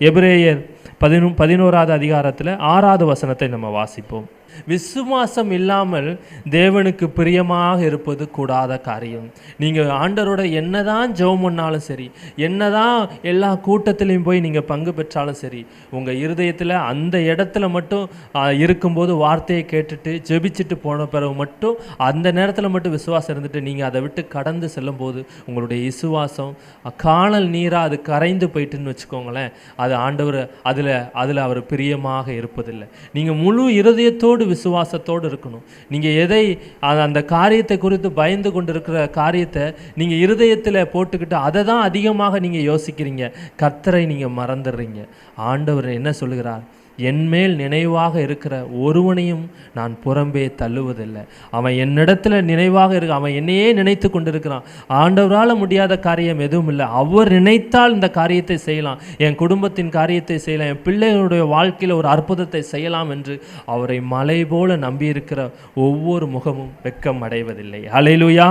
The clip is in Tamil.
எபிரேயர் 11வது அதிகாரத்தில் 6வது வசனத்தை நம்ம வாசிப்போம். விசுவாசம் இல்லாமல் தேவனுக்கு பிரியமாக இருப்பது கூடாத காரியம். நீங்கள் ஆண்டவரோட என்னதான் ஜெபம் பண்ணாலும் சரி, என்னதான் எல்லா கூட்டத்திலையும் போய் நீங்கள் பங்கு பெற்றாலும் சரி, உங்கள் இருதயத்தில் அந்த இடத்துல மட்டும் இருக்கும்போது வார்த்தையை கேட்டுட்டு ஜெபிச்சுட்டு போன பிறகு மட்டும் அந்த நேரத்தில் மட்டும் விசுவாசம் இருந்துட்டு நீங்கள் அதை விட்டு கடந்து செல்லும் போது உங்களுடைய விசுவாசம் காணல் நீராக அது கரைந்து போயிட்டுன்னு வச்சுக்கோங்களேன். அது ஆண்டவர் அதில் அவர் பிரியமாக இருப்பதில்லை. நீங்கள் முழு இருதயத்தோடு விசுவாசத்தோடு இருக்கணும். நீங்கள் எதை அந்த காரியத்தை குறித்து பயந்து கொண்டு இருக்கிற காரியத்தை நீங்கள் இருதயத்தில் போட்டுக்கிட்டு அதை தான் அதிகமாக நீங்கள் யோசிக்கிறீங்க. கர்த்தரை நீங்கள் மறந்துடுறீங்க. ஆண்டவர் என்ன சொல்லுகிறார்? என்மேல் நினைவாக இருக்கிற ஒருவனையும் நான் புறம்பே தள்ளுவதில்லை. அவன் என்னிடத்துல நினைவாக இருக்க, அவன் என்னையே நினைத்து கொண்டிருக்கிறான். ஆண்டவரால் முடியாத காரியம் எதுவும் இல்லை. அவர் நினைத்தால் இந்த காரியத்தை செய்யலாம், என் குடும்பத்தின் காரியத்தை செய்யலாம், என் பிள்ளைகளுடைய வாழ்க்கையில் ஒரு அற்புதத்தை செய்யலாம் என்று அவரை மலை போல நம்பியிருக்கிற ஒவ்வொரு முகமும் வெட்கம் அடைவதில்லை. ஹல்லேலூயா.